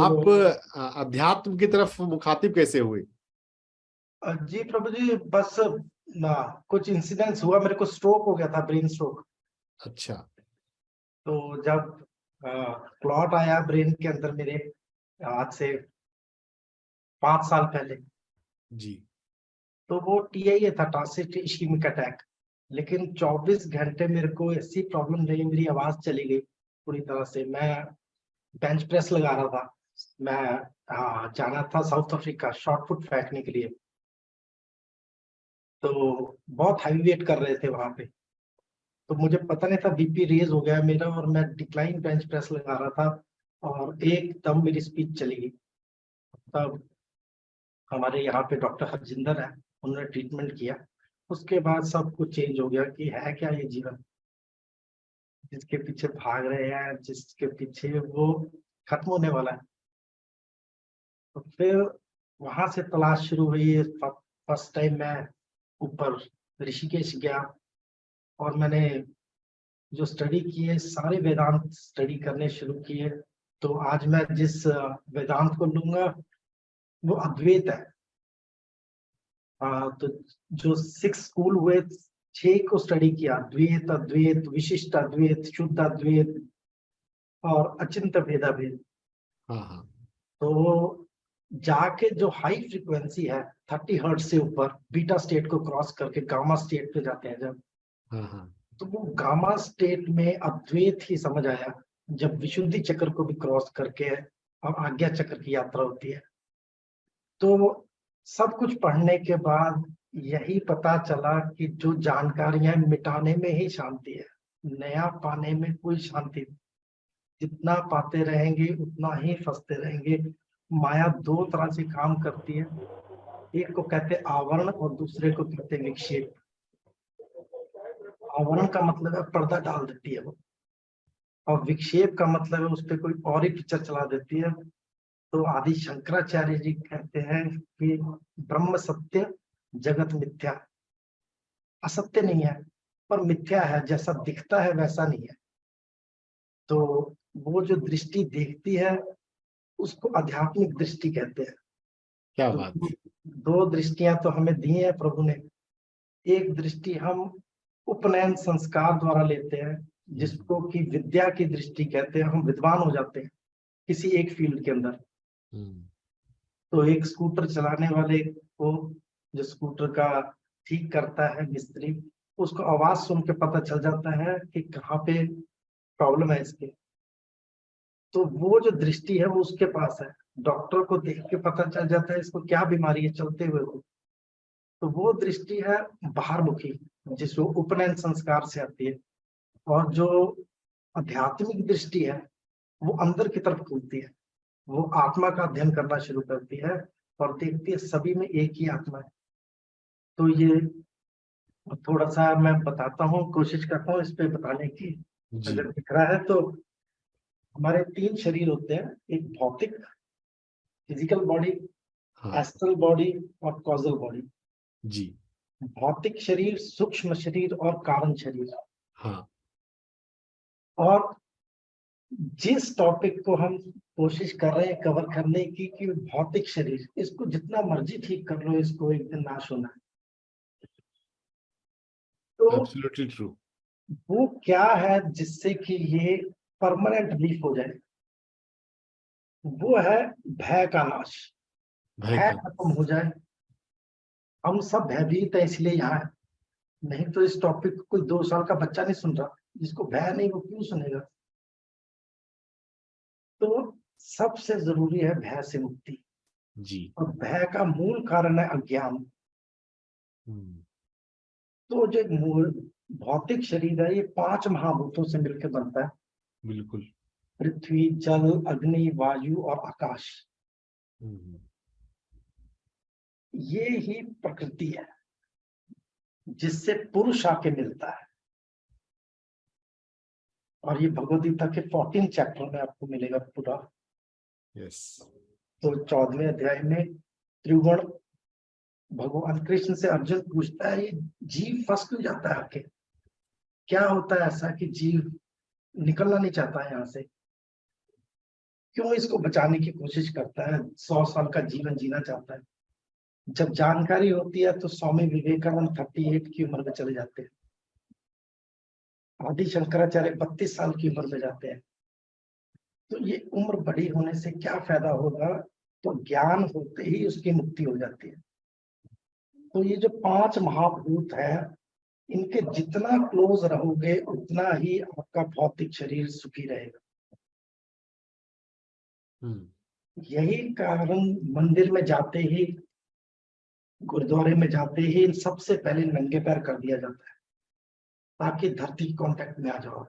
आप तो अध्यात्म की तरफ मुखातिब कैसे हुए? जी प्रभु जी, बस कुछ इंसिडेंट्स हुआ, मेरे को स्ट्रोक हो गया था, ब्रेन स्ट्रोक। अच्छा। तो जब क्लॉट आया ब्रेन के अंदर मेरे, आज से 5 साल पहले, जी। तो वो टीआईए था, ट्रांसिट इश्कीमिक अटैक। लेकिन 24 घंटे मेरे को ऐसी प्रॉब्लम रही, मेरी आवाज चली गई पूरी तरह से। मैं बेंच प्रेस लगा रहा था, मैं जाना था साउथ अफ्रीका शॉर्ट पुट फेंकने के लिए, तो बहुत हैवी वेट कर रहे थे वहां पे। तो मुझे पता नहीं था, बीपी रेज हो गया मेरा, और मैं डिक्लाइन बेंच प्रेस लगा रहा था, और एकदम मेरी स्पीच चली गई। तब हमारे यहाँ पे डॉक्टर हरजिंदर है, उन्होंने ट्रीटमेंट किया। उसके बाद सब कुछ चेंज हो गया कि है क्या ये जीवन, जिसके पीछे भाग रहे हैं, जिसके पीछे वो खत्म होने वाला है। तो फिर वहां से तलाश शुरू हुई। फर्स्ट टाइम मैं ऊपर ऋषिकेश गया, और मैंने जो स्टडी किए, सारे वेदांत स्टडी करने शुरू किए। तो आज मैं जिस वेदांत को लूंगा, वो अद्वैत है। तो जो 6 स्कूल हुए, 6 को स्टडी किया, द्वैत, अद्वैत, विशिष्ट अद्वैत, शुद्ध अद्वैत और अचिंत्य भेदा भेद। हाँ हाँ। तो जाके जो हाई फ्रीक्वेंसी है 30 हर्ट्ज से ऊपर, बीटा स्टेट को क्रॉस करके गामा स्टेट पे जाते हैं जब, हाँ हाँ। तो वो गामा स्टेट में अद्वैत ही समझ आया, जब विशुद्धि चक्र को भी क्रॉस करके और आज्ञा चक्र की यात्रा होती है। तो सब कुछ पढ़ने के बाद यही पता चला कि जो जानकारियां मिटाने में ही शांति है, नया पाने में कोई शांति नहीं। जितना पाते रहेंगे उतना ही फंसते रहेंगे। माया 2 तरह से काम करती है, एक को कहते हैं आवरण, और दूसरे को कहते हैं विक्षेप। आवरण का मतलब है पर्दा डाल देती है वो, और विक्षेप का मतलब है उस पर कोई और ही पिक्चर चला देती है। तो आदि शंकराचार्य जी कहते हैं कि ब्रह्म सत्य, जगत मिथ्या। असत्य नहीं है, पर मिथ्या है, जैसा दिखता है वैसा नहीं है। तो वो जो दृष्टि देखती है, उसको आध्यात्मिक दृष्टि कहते हैं। क्या तो बात। 2 दृष्टियां तो हमें दी है प्रभु ने। एक दृष्टि हम उपनयन संस्कार द्वारा लेते हैं, जिसको कि विद्या की दृष्टि कहते हैं। हम विद्वान हो जाते हैं किसी एक फील्ड के अंदर। हम्म। तो एक स्कूटर चलाने वाले को, जो स्कूटर का ठीक करता है मिस्त्री, उसको आवाज सुन के पता चल जाता है कि कहाँ पे प्रॉब्लम है इसके। तो वो जो दृष्टि है वो उसके पास है। डॉक्टर को देख के पता चल जाता है इसको क्या बीमारी है चलते हुए को। तो वो दृष्टि है बाहरमुखी, जिसको उपनयन संस्कार से आती है। और जो आध्यात्मिक दृष्टि है, वो अंदर की तरफ खुलती है। वो आत्मा का अध्ययन करना शुरू करती है, और देखती है सभी में एक ही आत्मा है। तो ये थोड़ा सा मैं बताता हूँ, कोशिश करता हूँ इस पे बताने की, जी। अगर दिख रहा है तो। हमारे 3 शरीर होते हैं, एक भौतिक, फिजिकल बॉडी, हाँ। एस्ट्रल बॉडी और कॉजल बॉडी। जी। भौतिक शरीर, सूक्ष्म शरीर और कारण शरीर। हाँ। और जिस टॉपिक को हम कोशिश कर रहे हैं कवर करने की, कि भौतिक शरीर, इसको जितना मर्जी ठीक कर लो, इसको एक दिन नाश होना है। तो एब्सोल्युटली ट्रू। वो क्या है जिससे कि ये परमानेंट रिलीफ हो जाए? वो है भय का नाश। भय भय का। खत्म हो जाए। हम सब भयभीत है इसलिए यहाँ है। नहीं तो इस टॉपिक को कोई 2 साल का बच्चा नहीं सुन रहा। जिसको भय नहीं वो क्यों सुनेगा? तो सबसे जरूरी है भय से मुक्ति। जी। और भय का मूल कारण है अज्ञान। हम्म। तो जो मूल भौतिक शरीर है, ये 5 महाभूतों से मिलकर बनता है। बिल्कुल। पृथ्वी, जल, अग्नि, वायु और आकाश। हम्म। ये ही प्रकृति है, जिससे पुरुष आके मिलता है। और ये भगवद गीता के 14 चैप्टर में आपको मिलेगा पूरा। यस। तो 14वें अध्याय में त्रिगुण, भगवान कृष्ण से अर्जुन पूछता है, ये जीव फंस क्यों जाता है आके? क्या होता है ऐसा कि जीव निकलना नहीं चाहता है यहाँ से? क्यों इसको बचाने की कोशिश करता है, 100 साल का जीवन जीना चाहता है। जब जानकारी होती है तो स्वामी विवेकानंद 38 की उम्र में चले जाते हैं, आदि शंकराचार्य 32 साल की उम्र में जाते हैं। तो ये उम्र बड़ी होने से क्या फायदा होगा, तो ज्ञान होते ही उसकी मुक्ति हो जाती है। तो ये जो 5 महाभूत है, इनके जितना क्लोज रहोगे उतना ही आपका भौतिक शरीर सुखी रहेगा। यही कारण मंदिर में जाते ही, गुरुद्वारे में जाते ही इन सबसे पहले नंगे पैर कर दिया जाता है, ताकि धरती के कांटेक्ट में आ जाओ।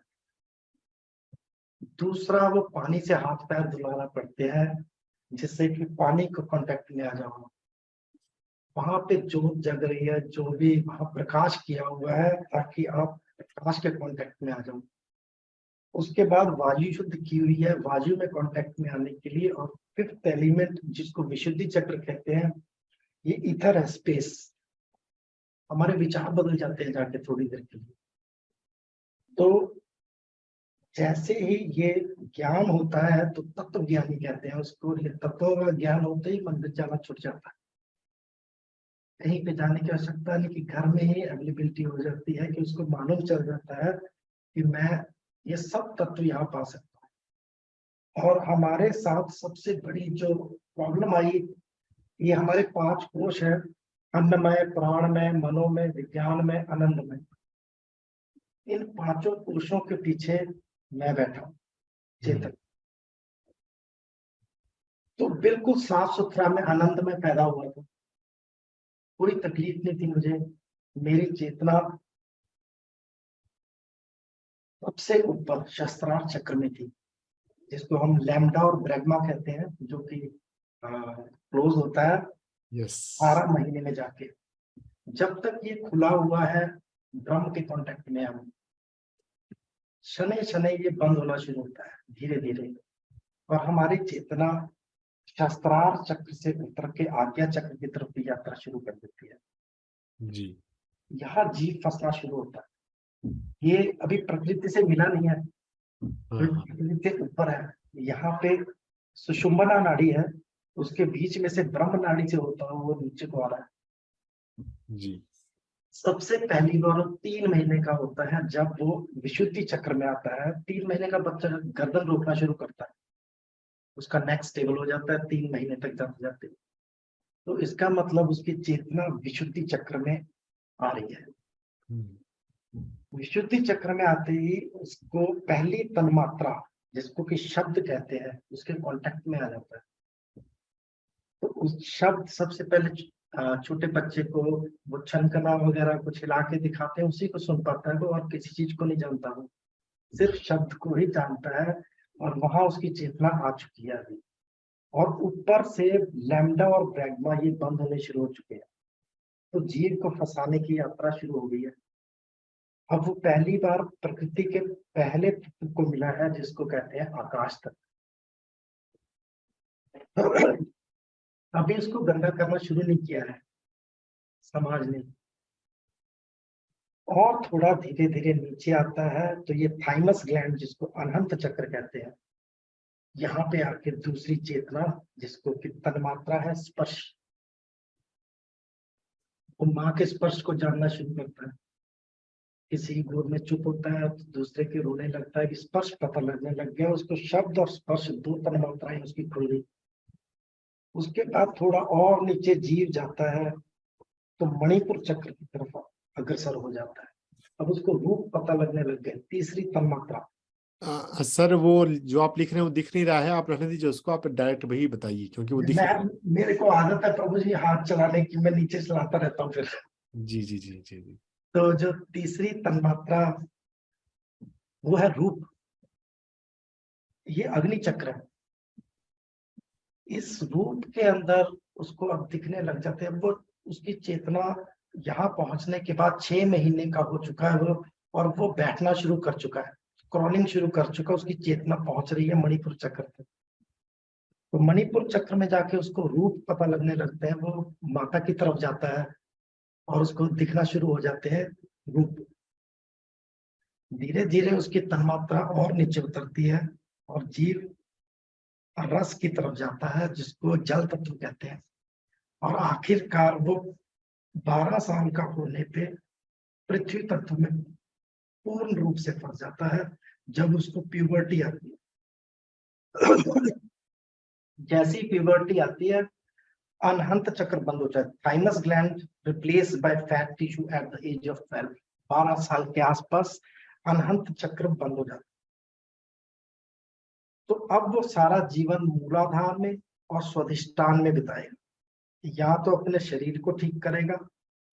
दूसरा, वो पानी से हाथ पैर धुलाना पड़ते हैं, जिससे कि पानी को कांटेक्ट में आ जाओ। वहां पे जोत जग रही है, जो भी वहां प्रकाश किया हुआ है, ताकि आप प्रकाश के कांटेक्ट में आ जाओ। उसके बाद वायु शुद्ध की हुई है, वायु में कांटेक्ट में आने के लिए। और 5th एलिमेंट, जिसको विशुद्धि चक्र कहते हैं, ये ईथर है, स्पेस। हमारे विचार बदल जाते हैं जाके थोड़ी देर के लिए। तो जैसे ही ये ज्ञान होता है तो तत्व ज्ञानी कहते हैं उसको। ये तत्वों का ज्ञान होते ही मंदिर जाना छूट जाता है, कहीं पे जाने की आवश्यकता नहीं, कि घर में ही अवेलेबिलिटी हो जाती है, कि उसको मालूम चल जाता है कि मैं ये सब तत्व यहाँ पा सकता हूँ। और हमारे साथ सबसे बड़ी जो प्रॉब्लम आई, ये हमारे 5 कोश है, अन्नमय, प्राणमय, मनोमय, विज्ञानमय, आनंदमय। इन 5 कोशों के पीछे मैं बैठा हूँ, चेतन। तो बिल्कुल साफ सुथरा मैं आनंद में पैदा हुआ था, कोई तकलीफ नहीं थी मुझे। मेरी चेतना सबसे ऊपर शस्त्रार्थ चक्र में थी, जिसको हम लैम्डा और ब्रह्मा कहते हैं, जो कि क्लोज होता है 12 महीने में जाके। जब तक ये खुला हुआ है, ब्रह्म के कांटेक्ट में हम, शनै शनै ये बंद होना शुरू होता है धीरे धीरे। और हमारी चेतना शस्त्रार्थ चक्र से उतर के आज्ञा चक्र की तरफ भी यात्रा शुरू कर देती है जी। यहाँ जीव फंसना शुरू होता है। ये अभी प्रकृति से मिला नहीं है, प्रकृति से ऊपर है। यहाँ पे सुषुम्ना नाड़ी है, उसके बीच में से ब्रह्म नाड़ी से होता है वो नीचे को आ रहा है जी। सबसे पहली बार 3 महीने का होता है, जब वो विशुद्धि चक्र में आता है। 3 महीने का बच्चा गर्दन रोकना शुरू करता है, उसका नेक स्टेबल हो जाता है 3 महीने तक जाते जाते। तो इसका मतलब उसकी चेतना विशुद्धि चक्र में आ रही है। विशुद्धि चक्र में आते ही उसको पहली तन्मात्रा, जिसको कि शब्द कहते हैं, उसके कांटेक्ट में आ जाता है। तो उस शब्द सबसे पहले छोटे बच्चे को वो छनकना वगैरह कुछ हिला के दिखाते हैं, उसी को सुन पाता है वो, और किसी चीज को नहीं जानता, वो सिर्फ शब्द को ही जानता है। और वहां उसकी चेतना आ चुकी है अभी। और ऊपर से लैम्डा और ब्रह्मा ये बंद होने शुरू हो चुके हैं। तो जीव को फंसाने की यात्रा शुरू हो गई है। अब वो पहली बार प्रकृति के पहले तत्व को मिला है, जिसको कहते हैं आकाश तत्व। अभी इसको गंदा करना शुरू नहीं किया है समाज ने। और थोड़ा धीरे धीरे नीचे आता है तो ये थाइमस ग्लैंड, जिसको अनंत चक्र कहते हैं, यहाँ पे आके दूसरी चेतना, जिसको कि तन्मात्रा है स्पर्श, वो माँ के स्पर्श को जानना शुरू करता है। किसी गोद में चुप होता है तो दूसरे के रोने लगता है, कि स्पर्श पता लगने लग गया उसको। शब्द और स्पर्श 2 तन्मात्राएं उसकी खुल गई। उसके बाद थोड़ा और नीचे जीव जाता है तो मणिपुर चक्र की तरफ अग्रसर हो जाता है। अब उसको रूप पता लगने लग गए, तीसरी तन्मात्रा। सर वो जो आप लिख रहे हैं वो दिख नहीं रहा है, आप रहने दीजिए उसको, आप डायरेक्ट वही बताइए, क्योंकि वो दिख रहा है। मेरे को आदत है प्रभु जी हाथ चलाने की, मैं नीचे चलाता रहता हूँ फिर। जी जी जी जी जी। तो जो तीसरी तन्मात्रा वो है रूप, ये अग्नि चक्र है। इस रूप के अंदर उसको अब दिखने लग जाते हैं। वो उसकी चेतना यहाँ पहुंचने के बाद 6 महीने का हो चुका है वो, और वो बैठना शुरू कर चुका है, क्रॉलिंग शुरू कर चुका है। उसकी चेतना पहुंच रही है मणिपुर चक्र तक। तो मणिपुर चक्र में जाके उसको रूप पता लगने लगते हैं, वो माता की तरफ जाता है और उसको दिखना शुरू हो जाते हैं रूप। धीरे धीरे उसकी तन्मात्रा और नीचे उतरती है और जीव रस की तरफ जाता है जिसको जल तत्व कहते हैं, और आखिरकार वो 12 साल का होने पे पृथ्वी तत्व में पूर्ण रूप से फंस जाता है जब उसको प्यूबर्टी आती है। जैसी प्यूबर्टी आती है अनहंत चक्र बंद हो जाए। Thymus gland replace by fat tissue at the age of 12। 12 साल के आसपास अनहंत चक्र बंद हो जाता है। तो अब वो सारा जीवन मूलाधार में और स्वाधिष्ठान में बिताएगा। या तो अपने शरीर को ठीक करेगा,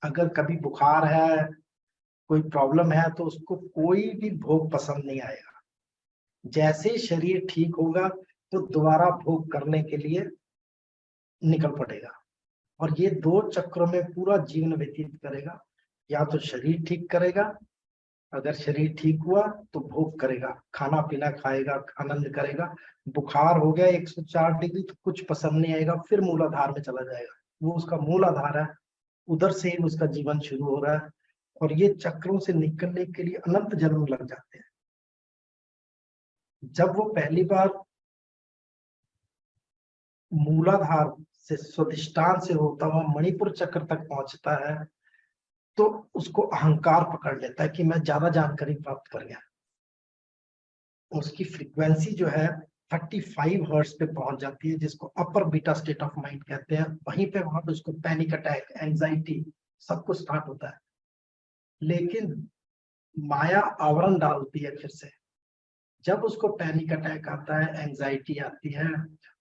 अगर कभी बुखार है, कोई प्रॉब्लम है, तो उसको कोई भी भोग पसंद नहीं आएगा। जैसे शरीर ठीक होगा तो दोबारा भोग करने के लिए निकल पड़ेगा, और ये 2 चक्रों में पूरा जीवन व्यतीत करेगा। या तो शरीर ठीक करेगा, अगर शरीर ठीक हुआ तो भोग करेगा, खाना पीना खाएगा, आनंद करेगा। बुखार हो गया 104 डिग्री तो कुछ पसंद नहीं आएगा, फिर मूलाधार में चला जाएगा। वो उसका मूलाधार है, उधर से ही उसका जीवन शुरू हो रहा है, और ये चक्रों से निकलने के लिए अनंत जन्म लग जाते हैं। जब वो पहली बार मूलाधार से स्वाधिष्ठान से होता हुआ मणिपुर चक्र तक पहुंचता है तो उसको अहंकार पकड़ लेता है कि मैं ज्यादा जानकारी प्राप्त कर गया। उसकी फ्रीक्वेंसी जो है 35 हर्ट्ज पे पहुंच जाती है, जिसको अपर बीटा स्टेट ऑफ माइंड कहते हैं। वहीं पे वहां पे उसको पैनिक अटैक, एंजाइटी सब कुछ स्टार्ट होता है। लेकिन माया आवरण डालती है फिर से। जब उसको पैनिक अटैक आता है, एंजाइटी आती है,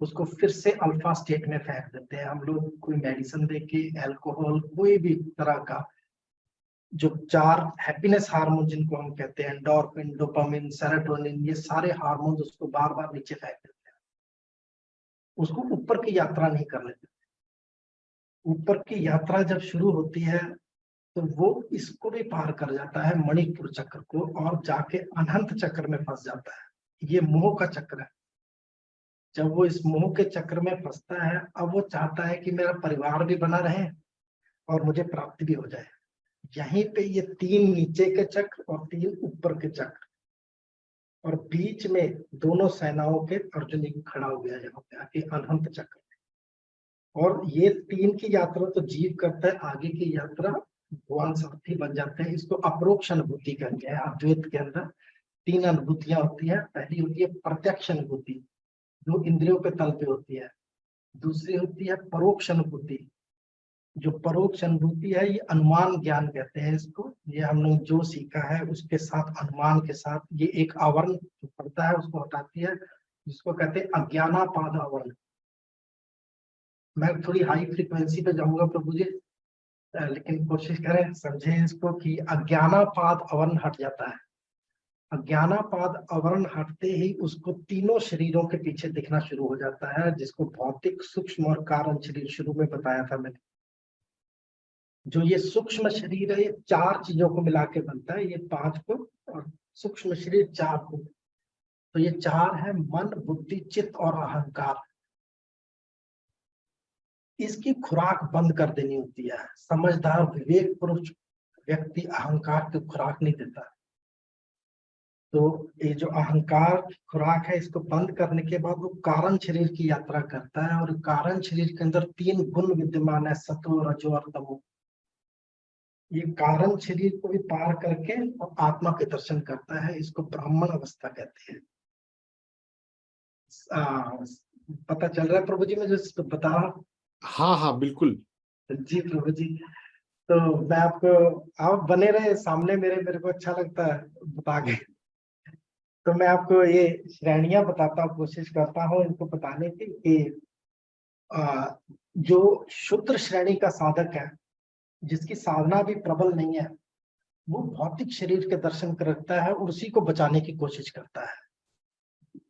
उसको फिर से अल्फा स्टेट में फेंक देते हैं हम लोग। कोई मेडिसिन देके, अल्कोहल, कोई भी तरह का जो 4 हैप्पीनेस हार्मोन जिनको हम कहते हैं, एंडोर्फिन, डोपामिन, सेरोटोनिन, ये सारे हार्मोन उसको बार बार नीचे फेंक देते हैं। उसको ऊपर की यात्रा नहीं कर लेते। ऊपर की यात्रा जब शुरू होती है तो वो इसको भी पार कर जाता है, मणिपुर चक्र को, और जाके अनंत चक्र में फंस जाता है। ये मोह का चक्र है। जब वो इस मोह के चक्र में फंसता है, अब वो चाहता है कि मेरा परिवार भी बना रहे और मुझे प्राप्ति भी हो जाए। यहीं पे ये 3 नीचे के चक्र और 3 ऊपर के चक्र, और बीच में दोनों सेनाओं के अर्जुन एक खड़ा हो गया यहाँ पे आके अनंत चक्र। और ये 3 की यात्रा तो जीव करता है, आगे की यात्रा भगवान सारथी बन जाते हैं। इसको अपरोक्ष अनुभूति कहते हैं। अद्वैत के अंदर 3 अनुभूतियां होती है। पहली होती है प्रत्यक्ष अनुभूति, जो इंद्रियों के तल पे होती है। दूसरी होती है परोक्ष अनुभूति। जो परोक्ष अनुभूति है, ये अनुमान ज्ञान कहते हैं इसको। ये हम लोग जो सीखा है उसके साथ, अनुमान के साथ, ये एक आवरण जो पड़ता है उसको हटाती है, जिसको कहते हैं अज्ञानापाद आवरण। मैं थोड़ी हाई फ्रीक्वेंसी पे जाऊंगा प्रभु जी, लेकिन कोशिश करें समझें इसको कि अज्ञानापाद आवरण हट जाता है। अज्ञानापाद आवरण हटते ही उसको तीनों शरीरों के पीछे दिखना शुरू हो जाता है, जिसको भौतिक, सूक्ष्म और कारण शरीर शुरू में बताया था मैंने। जो ये सूक्ष्म शरीर है, ये 4 चीजों को मिला के बनता है। ये 5 को, और सूक्ष्म शरीर 4 को। तो ये 4 है मन, बुद्धि, चित्त और अहंकार। इसकी खुराक बंद कर देनी होती है। समझदार विवेक पुरुष व्यक्ति अहंकार की खुराक नहीं देता। तो ये जो अहंकार की खुराक है, इसको बंद करने के बाद वो कारण शरीर की यात्रा करता है। और कारण शरीर के अंदर 3 गुण विद्यमान है, सत्व, रजो और तमो। ये कारण शरीर को भी पार करके और आत्मा के दर्शन करता है। इसको ब्राह्मण अवस्था कहते हैं। पता चल रहा है प्रभु जी, मैं जो बता रहा हूँ? हाँ हाँ बिल्कुल। जी प्रभु जी। तो मैं आपको, आप बने रहे सामने मेरे को अच्छा लगता है बता के। तो मैं आपको ये श्रेणियां बताता हूँ, कोशिश करता हूँ इनको बताने की कि जो शुद्र श्रेणी का साधक है, जिसकी साधना भी प्रबल नहीं है, वो भौतिक शरीर के दर्शन करता है और उसी को बचाने की कोशिश करता है।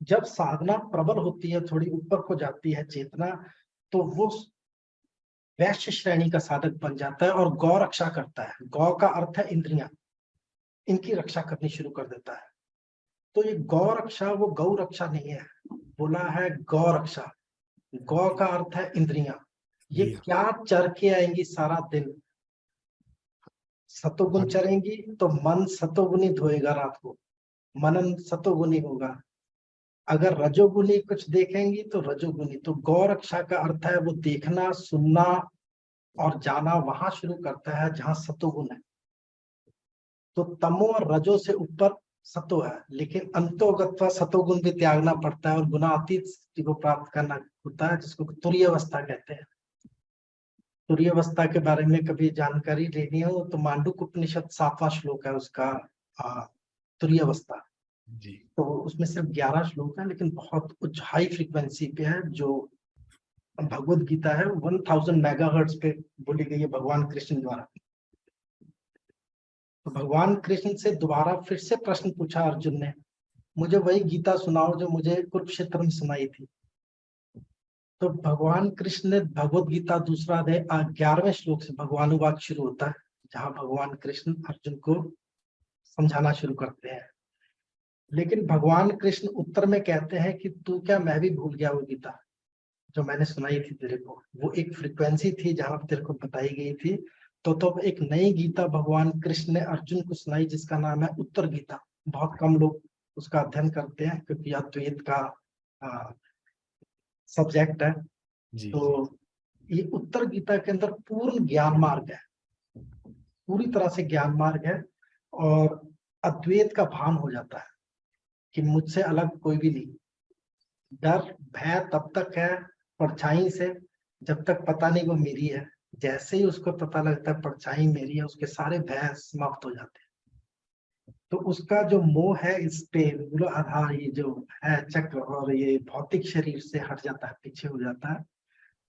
जब साधना प्रबल होती है, थोड़ी ऊपर को जाती है चेतना, तो वो वैश्य श्रेणी का साधक बन जाता है और गौ रक्षा करता है। गौ का अर्थ है इंद्रियां, इनकी रक्षा करनी शुरू कर देता है। तो ये गौ रक्षा, वो गौ रक्षा नहीं है, बोला है गौ रक्षा। गौ का अर्थ है इंद्रियां। ये जी हाँ। क्या चर के आएंगी सारा दिन? सतोगुण चरेंगी तो मन सतोगुणी होएगा, रात को मनन सतोगुणी होगा। अगर रजोगुनी कुछ देखेंगी तो रजोगुनी, तो गौ रक्षा का अर्थ है वो देखना, सुनना और जाना वहां शुरू करता है जहां सतोगुण है। तो तमो और रजो से ऊपर सतो है, लेकिन अंतोगत्वा सतोगुण भी त्यागना पड़ता है और गुणातीत स्थिति को प्राप्त करना होता है, जिसको तुरीय अवस्था कहते हैं। तुरीय अवस्था के बारे में कभी जानकारी लेनी हो तो मांडुक उपनिषद 7वां श्लोक है उसका, तुरीय अवस्था। जी तो उसमें सिर्फ 11 श्लोक है, लेकिन बहुत उच्च हाई फ्रीक्वेंसी पे है। जो भगवत गीता है 1000 मेगाहर्ट्ज पे बोली गई है भगवान कृष्ण द्वारा। तो भगवान कृष्ण से दोबारा फिर से प्रश्न पूछा अर्जुन ने, मुझे वही गीता सुनाओ जो मुझे कुरुक्षेत्र में सुनाई थी। तो भगवान कृष्ण ने भगवत गीता दूसरा अध्याय 11वें श्लोक से भगवानुवाद शुरू होता है, जहां भगवान कृष्ण अर्जुन को समझाना शुरू करते हैं। लेकिन भगवान कृष्ण उत्तर में कहते हैं कि तू क्या, मैं भी भूल गया वो गीता जो मैंने सुनाई थी तेरे को। वो एक फ्रीक्वेंसी थी जहां तेरे को बताई गई थी। तो एक नई गीता भगवान कृष्ण ने अर्जुन को सुनाई, जिसका नाम है उत्तर गीता। बहुत कम लोग उसका अध्ययन करते हैं क्योंकि अद्वैत का सब्जेक्ट है। जी तो जी ये उत्तर गीता के अंदर पूर्ण ज्ञान मार्ग है, पूरी तरह से ज्ञान मार्ग है। और अद्वैत का भान हो जाता है कि मुझसे अलग कोई भी नहीं। डर भय तब तक है परछाई से जब तक पता नहीं वो मेरी है। जैसे ही उसको पता लगता है परछाई मेरी है, उसके सारे भय समाप्त हो जाते हैं। तो उसका जो मोह है इस पे, मूल आधार ये जो है चक्र, और ये भौतिक शरीर से हट जाता है, पीछे हो जाता है।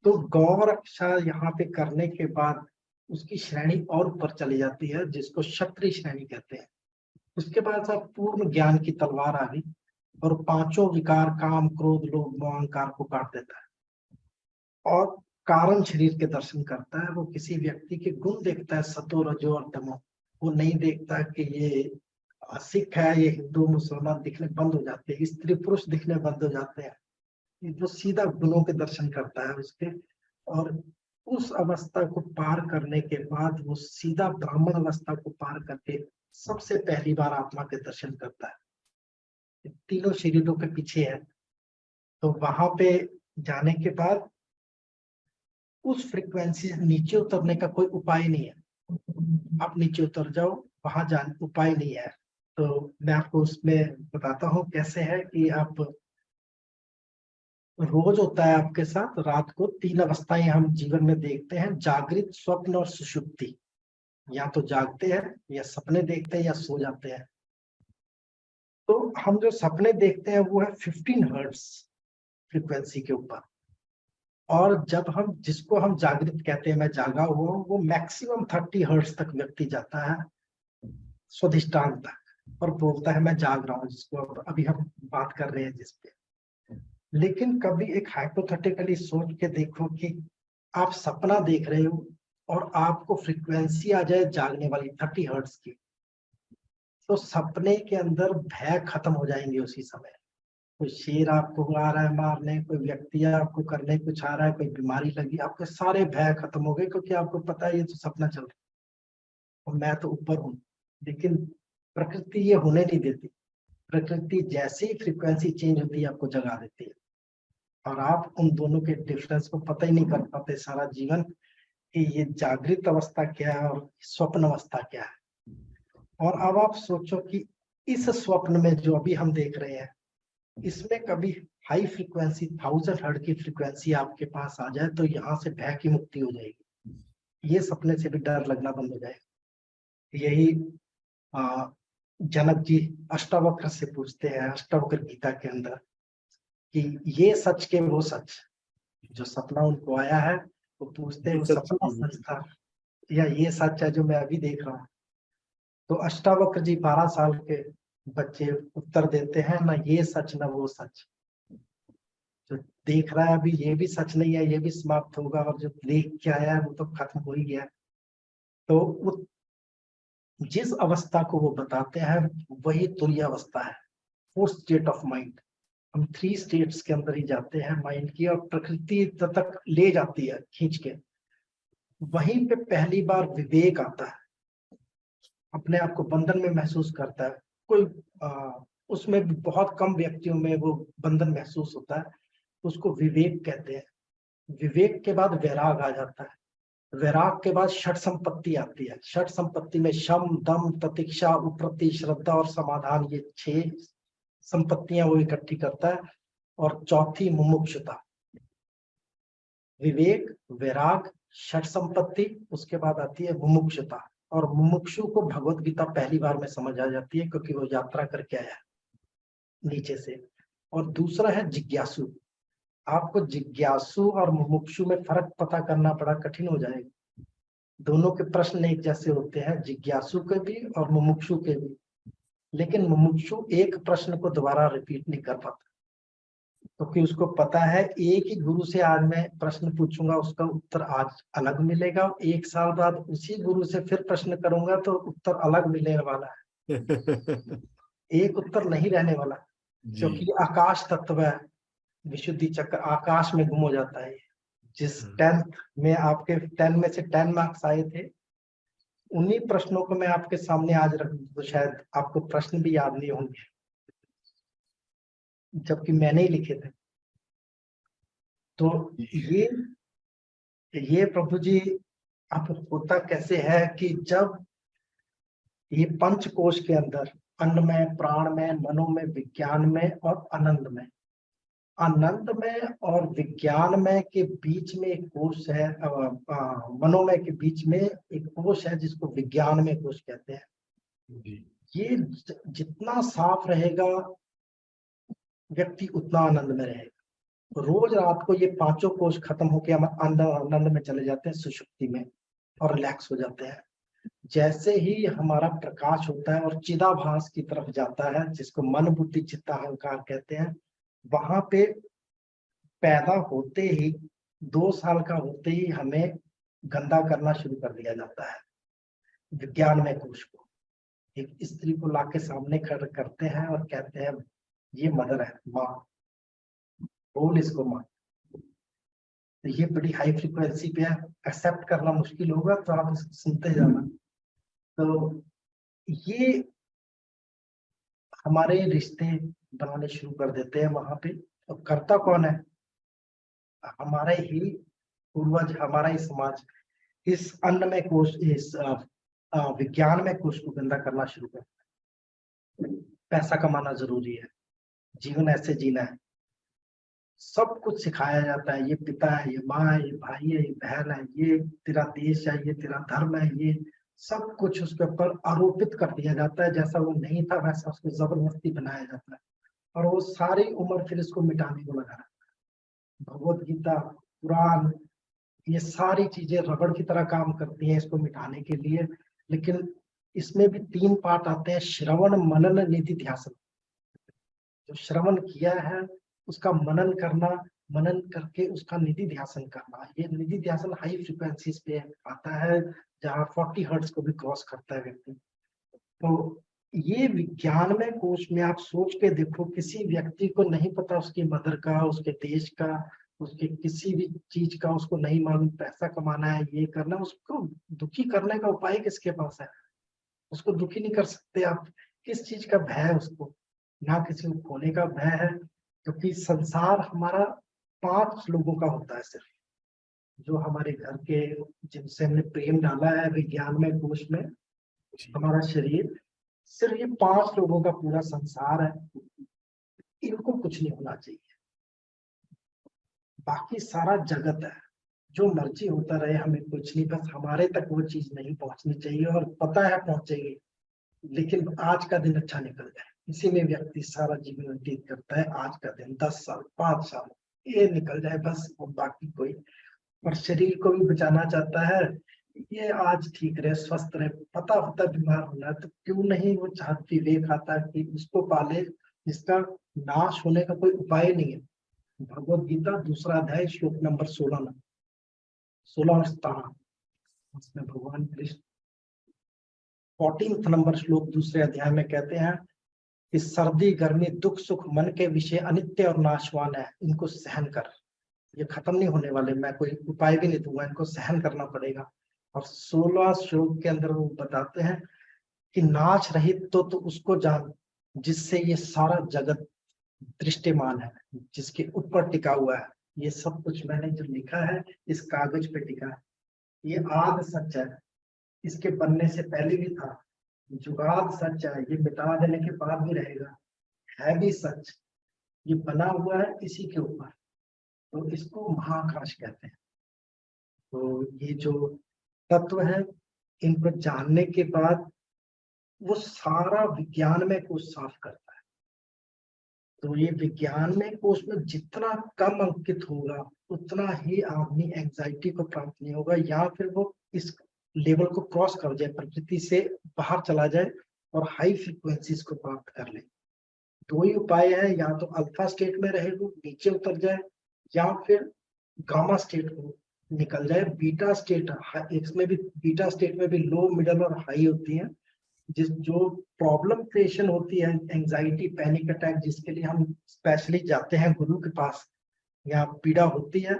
तो गौ रक्षा यहाँ पे करने के बाद उसकी श्रेणी और ऊपर चली जाती है, जिसको क्षत्रिय श्रेणी कहते हैं। उसके बाद सब पूर्ण ज्ञान की तलवार आ गई और पांचों विकार, काम क्रोध लोभ मोह अहंकार को काट देता है और कारण शरीर के दर्शन करता है। वो किसी व्यक्ति के गुण देखता है, सतो रजो और तमो। वो नहीं देखता कि ये सिख है, ये हिंदू मुसलमान दिखने बंद हो जाते हैं, स्त्री पुरुष दिखने बंद हो जाते हैं। वो सीधा गुणों के दर्शन करता है उसके। और उस अवस्था को पार करने के बाद वो सीधा ब्राह्मण अवस्था को पार करके सबसे पहली बार आत्मा के दर्शन करता है। तीनों शरीरों के पीछे है। तो वहां पे जाने के बाद उस फ्रीक्वेंसी से नीचे उतरने का कोई उपाय नहीं है। आप नीचे उतर जाओ, वहां जाने उपाय नहीं है। तो मैं आपको उसमें बताता हूँ कैसे है कि आप, रोज होता है आपके साथ रात को 3 अवस्थाएं हम जीवन में देखते हैं, जागृत, स्वप्न और सुषुप्ति। या तो जागते हैं या सपने देखते हैं या सो जाते हैं। तो हम जो सपने देखते हैं वो है 15 हर्ट्ज फ्रीक्वेंसी के ऊपर। और जब हम, जिसको हम जागृत कहते हैं, मैं जागा हुआ हूँ, वो मैक्सिमम 30 हर्ट्ज तक व्यक्ति जाता है स्वाधिष्ठान तक और बोलता है मैं जाग रहा हूँ, जिसको अभी हम बात कर रहे हैं जिस पे। लेकिन कभी एक हाइपोथेटिकली सोच के देखो कि आप सपना देख रहे हो और आपको फ्रीक्वेंसी आ जाए जागने वाली 30 हर्ट्ज की, तो सपने के अंदर भय खत्म हो जाएंगे उसी समय। कोई शेर आपको आ रहा है मारने, कोई व्यक्ति आपको करने कुछ आ रहा है, कोई बीमारी लगी, आपके सारे भय खत्म हो गए, क्योंकि आपको पता है ये तो सपना चल रहा है और मैं तो ऊपर हूँ। लेकिन प्रकृति ये होने नहीं देती। प्रकृति जैसे ही फ्रीक्वेंसी चेंज होती है आपको जगा देती है, और आप उन दोनों के डिफरेंस को पता ही नहीं कर पाते सारा जीवन कि ये जागृत अवस्था क्या है और स्वप्न अवस्था क्या है। और अब आप सोचो कि इस स्वप्न में जो अभी हम देख रहे हैं, इसमें कभी हाई फ्रीक्वेंसी 1000 हर्ट्ज की फ्रीक्वेंसी आपके पास आ जाए तो यहाँ से भय की मुक्ति हो जाएगी। ये सपने से भी डर लगना बंद हो जाएगा। यही जनक जी अष्टावक्र से पूछते हैं, अष्टावक्र गीता के अंदर, कि ये सच के वो सच। जो सपना उनको आया है वो पूछते हैं ये वो सच सपना है। सच था या ये सच है जो मैं अभी देख रहा हूँ। तो अष्टावक्र जी 12 साल के बच्चे उत्तर देते हैं, ना ये सच ना वो सच। जो देख रहा है अभी ये भी सच नहीं है, ये भी समाप्त होगा, और जो देख के आया है वो तो खत्म हो ही गया। तो वो जिस अवस्था को वो बताते हैं वही तुरीय अवस्था है, फोर्थ स्टेट ऑफ माइंड। हम 3 स्टेट्स के अंदर ही जाते हैं माइंड की, और प्रकृति तक ले जाती है खींच के। वहीं पे पहली बार विवेक आता है, अपने आप को बंधन में महसूस करता है। कोई उसमें भी बहुत कम व्यक्तियों में वो बंधन महसूस होता है, उसको विवेक कहते हैं। विवेक के बाद वैराग आ जाता है, वैराग के बाद षट संपत्ति आती है। षट संपत्ति में शम, दम, प्रतीक्षा, उपरति, श्रद्धा और समाधान, ये 6 संपत्तियां वो इकट्ठी करता है। और चौथी मुमुक्षुता। विवेक, वैराग, षट संपत्ति, उसके बाद आती है मुमुक्षुता। और मुमुक्षु को भगवत गीता पहली बार में समझ आ जाती है, क्योंकि वो यात्रा करके आया नीचे से। और दूसरा है जिज्ञासु। आपको जिज्ञासु और मुमुक्षु में फर्क पता करना बड़ा कठिन हो जाएगा। दोनों के प्रश्न एक जैसे होते हैं, जिज्ञासु के भी और मुमुक्षु के भी। लेकिन मुमुक्षु एक प्रश्न को दोबारा रिपीट नहीं कर पाता, क्योंकि उसको पता है एक ही गुरु से आज मैं प्रश्न पूछूंगा, उसका उत्तर आज अलग मिलेगा। 1 साल बाद उसी गुरु से फिर प्रश्न करूंगा तो उत्तर अलग मिलने वाला है, एक उत्तर नहीं रहने वाला। क्योंकि जी। आकाश तत्व है, विशुद्धि चक्र आकाश में गुम हो जाता है। जिस 10th में आपके 10 में से 10 मार्क्स आए थे, उन्हीं प्रश्नों को मैं आपके सामने आज रख दूं तो शायद आपको प्रश्न भी याद नहीं होंगे, जबकि मैंने ही लिखे थे। तो ये प्रभु जी अब होता कैसे है कि जब ये पंचकोश के अंदर अन्नमय, प्राणमय, मनोमय, विज्ञानमय और आनंदमय, आनंदमय और विज्ञानमय के बीच में एक कोश है, मनोमय के बीच में एक कोश है जिसको विज्ञानमय कोश कहते हैं। जी। ये जितना साफ रहेगा व्यक्ति उतना आनंद में रहेगा। रोज रात को ये 5 कोश खत्म होकर हम आनंद में चले जाते हैं, सुषुप्ति में, और रिलैक्स हो जाते हैं। जैसे ही हमारा प्रकाश होता है और चिदाभास की तरफ जाता है, जिसको मन, बुद्धि, चित्त, अहंकार कहते हैं, वहां पे पैदा होते ही 2 साल का होते ही हमें गंदा करना शुरू कर दिया जाता है। विज्ञान में कोश को एक स्त्री को लाके सामने खड़ा करते हैं और कहते हैं ये मदर है, माँ, बोल इसको माँ। तो ये बड़ी हाई फ्रीक्वेंसी पे है, एक्सेप्ट करना मुश्किल होगा तो आप इसको सुनते जाना। तो ये हमारे रिश्ते बनाने शुरू कर देते हैं वहां पे। और करता कौन है? हमारे ही पूर्वज, हमारा ही समाज इस अन्न में कोश, इस विज्ञान में कोश को गंदा करना शुरू कर। पैसा कमाना जरूरी है, जीवन ऐसे जीना है, सब कुछ सिखाया जाता है। ये पिता है, ये माँ है, ये भाई है, ये बहन है, ये तेरा देश है, ये तेरा धर्म है, ये सब कुछ उसके ऊपर आरोपित कर दिया जाता है। जैसा वो नहीं था वैसा उसको जबरदस्ती बनाया जाता है, और वो सारी उम्र फिर इसको मिटाने को लगा रहता है। भगवत गीता, कुरान, ये सारी चीजें रबड़ की तरह काम करती हैं इसको मिटाने के लिए। लेकिन इसमें भी 3 पार्ट आते हैं, श्रवण, मनन, निधिध्यासन। जो श्रवण किया है उसका मनन करना, मनन करके उसका निधिध्यासन करना। ये निधिध्यासन हाई फ्रिक्वेंसीज पे आता है, जहाँ 40 हर्ट्ज को भी क्रॉस करता है व्यक्ति। तो ये विज्ञान में कोश में आप सोच के देखो, किसी व्यक्ति को नहीं पता उसकी मदर का, उसके देश का, उसके किसी भी चीज का उसको नहीं मालूम, पैसा कमाना है, ये करना, उसको दुखी करने का उपाय किसके पास है? उसको दुखी नहीं कर सकते आप। किस चीज का भय है उसको? ना किसी को खोने का भय है, क्योंकि संसार हमारा 5 लोगों का होता है सिर्फ, जो हमारे घर के, जिनसे हमने प्रेम डाला है विज्ञान में कोश में, हमारा शरीर, सिर्फ ये 5 लोगों का पूरा संसार है। इनको कुछ नहीं होना चाहिए, बाकी सारा जगत है, जो मर्जी होता रहे, हमें कुछ नहीं, बस हमारे तक वो चीज नहीं पहुंचनी चाहिए। और पता है पहुंचेगी, लेकिन आज का दिन अच्छा निकल जाए, इसी में व्यक्ति सारा जीवन व्यतीत करता है। आज का दिन 10 साल, 5 साल ये निकल जाए बस, और बाकी कोई, और शरीर को भी बचाना चाहता है, ये आज ठीक रहे, स्वस्थ रहे। पता होता बीमार होना है तो क्यों नहीं वो चाहती, विवेक आता कि उसको पाले जिसका नाश होने का कोई उपाय नहीं है। भगवत गीता 2रा अध्याय श्लोक नंबर 16 में, 16 और 17, उसमें भगवान कृष्ण 14 नंबर श्लोक 2रे अध्याय में कहते हैं कि सर्दी, गर्मी, दुख, सुख मन के विषय अनित्य और नाशवान है, इनको सहन कर, ये खत्म नहीं होने वाले, मैं कोई उपाय भी नहीं दूंगा, इनको सहन करना पड़ेगा। और 16 श्लोक के अंदर वो बताते हैं कि नाच रहित तो उसको जान, जिससे ये सारा जगत दृष्टिमान है, जिसके ऊपर टिका हुआ है। ये सब कुछ मैंने जो लिखा है इस कागज पे टिका है। ये आद सच है, इसके बनने से पहले भी था। जुगाद सच है, ये मिटा देने के बाद भी रहेगा। है भी सच, ये बना हुआ है इसी के ऊपर, तो इसको महाआकाश कहते हैं। तो ये जो तत्व है, इनको जानने के बाद वो सारा विज्ञान में कोश साफ करता है। तो ये विज्ञान में कोश में जितना कम अंकित होगा उतना ही आदमी एंजाइटी को प्राप्त नहीं होगा, या फिर वो इस लेवल को क्रॉस कर जाए, प्रकृति से बाहर चला जाए और हाई फ्रीक्वेंसीज को प्राप्त कर ले। दो ही उपाय है, या तो अल्फा स्टेट में रहे वो नीचे उतर जाए, या फिर गामा स्टेट को निकल जाए। बीटा स्टेट, इसमें भी बीटा स्टेट में भी लो, मिडल और हाई होती है। जिस जो प्रॉब्लम क्रिएशन होती है, एंजाइटी, पैनिक अटैक, जिसके लिए हम स्पेशली जाते हैं गुरु के पास, या पीड़ा होती है,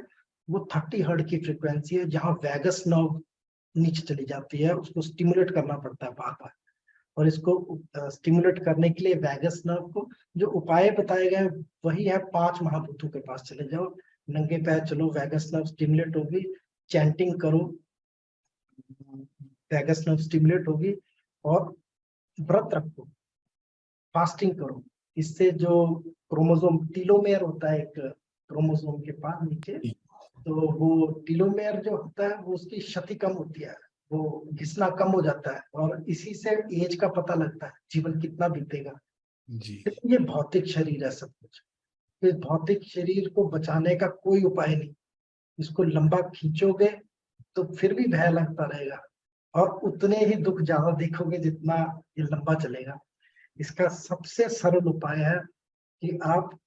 वो 30 हर्ट्ज की फ्रीक्वेंसी है, जहाँ वैगस नर्व नीचे चली जाती है। उसको स्टिमुलेट करना पड़ता है बार बार, और इसको स्टिमुलेट करने के लिए वैगस नर्व को जो उपाय बताए गए वही है, 5 महाभूतों के पास चले जाओ, नंगे पैर चलो, वैगस नर्व स्टिमुलेट होगी, चैंटिंग करो, वैगस नर्व स्टिमुलेट होगी, और व्रत रखो, फास्टिंग करो। इससे जो क्रोमोसोम टीलोमेयर होता है एक क्रोमोसोम के पास नीचे, तो वो टीलोमेयर जो होता है वो उसकी क्षति कम होती है, वो घिसना कम हो जाता है, और इसी से एज का पता लगता है, जीवन कितना बीतेगा। जी। ये भौतिक शरीर है सब कुछ। इस भौतिक शरीर को बचाने का कोई उपाय नहीं। इसको लंबा खींचोगे तो फिर भी भय लगता रहेगा, और उतने ही दुख ज्यादा देखोगे जितना ये लंबा चलेगा। इसका सबसे सरल उपाय है कि आप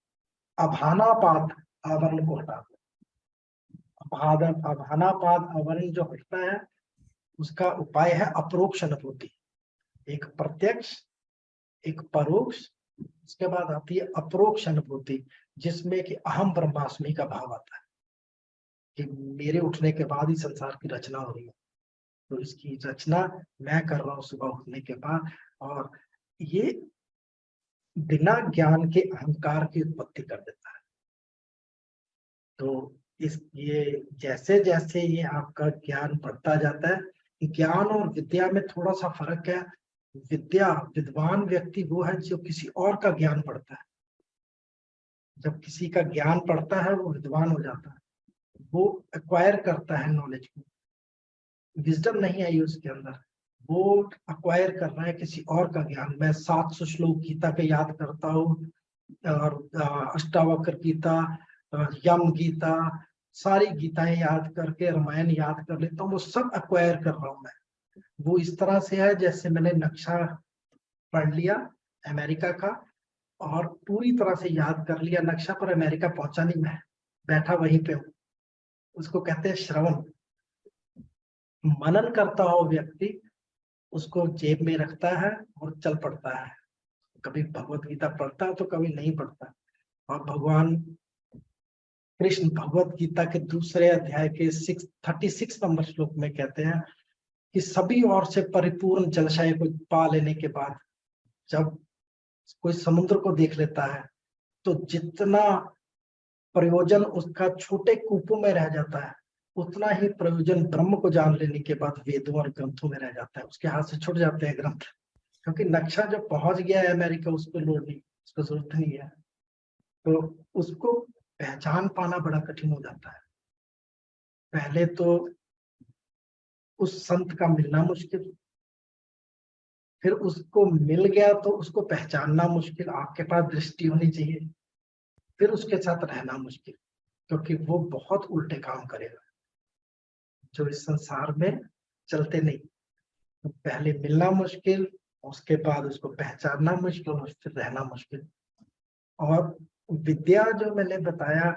अभानापात आवरण को हटा दो। अभानापात आवरण जो हटता है उसका उपाय है अपरोक्ष अनुभूति। एक प्रत्यक्ष, एक परोक्ष, उसके बाद आती है अपरोक्ष अनुभूति, जिसमें कि अहम ब्रह्मास्मि का भाव आता है कि मेरे उठने के बाद ही संसार की रचना हो रही है। तो इसकी रचना मैं कर रहा हूँ सुबह उठने के बाद, और ये बिना ज्ञान के अहंकार की उत्पत्ति कर देता है। तो ये जैसे जैसे ये आपका ज्ञान बढ़ता जाता है, ज्ञान और विद्या में थोड़ा सा फर्क है। विद्या, विद्वान व्यक्ति वो है जो किसी और का ज्ञान पढ़ता है। जब किसी का ज्ञान पढ़ता है वो विद्वान हो जाता है, वो एक्वायर करता है नॉलेज को। विजडम नहीं आई उसके अंदर, वो अक्वायर कर रहा है किसी और का ज्ञान। मैं 700 श्लोक गीता के याद करता हूँ, और अष्टावक्र गीता, यम गीता, सारी गीताएं याद करके, रामायण याद कर लेता हूँ, वो सब अक्वायर कर रहा हूँ मैं। वो इस तरह से है जैसे मैंने नक्शा पढ़ लिया अमेरिका का, और पूरी तरह से याद कर लिया नक्शा, पर अमेरिका पहुंचा नहीं, मैं बैठा वहीं पे हूँ। उसको कहते हैं श्रवण। मनन करता हो व्यक्ति, उसको जेब में रखता है और चल पड़ता है। कभी भगवत गीता पढ़ता है तो कभी नहीं पढ़ता। और भगवान कृष्ण भगवत गीता के दूसरे अध्याय के 36 नंबर श्लोक में कहते हैं कि सभी ओर से परिपूर्ण जलाशय को पा लेने के बाद जब कोई समुद्र को देख लेता है, तो जितना प्रयोजन उसका छोटे कूपों में रह जाता है, उतना ही प्रयोजन ब्रह्म को जान लेने के बाद वेदों और ग्रंथों में रह जाता है। उसके हाथ से छूट जाते हैं ग्रंथ, क्योंकि नक्शा जो पहुंच गया है अमेरिका, उसको लोड नहीं, उसको जरूरत नहीं है। तो उसको पहचान पाना बड़ा कठिन हो जाता है। पहले तो उस संत का मिलना मुश्किल, फिर उसको मिल गया तो उसको पहचानना मुश्किल, आपके पास दृष्टि होनी चाहिए, फिर उसके साथ रहना मुश्किल, क्योंकि वो बहुत उल्टे काम करेगा जो इस संसार में चलते नहीं। तो पहले मिलना मुश्किल, उसके बाद उसको पहचानना मुश्किल, और फिर रहना मुश्किल। और विद्या जो मैंने बताया,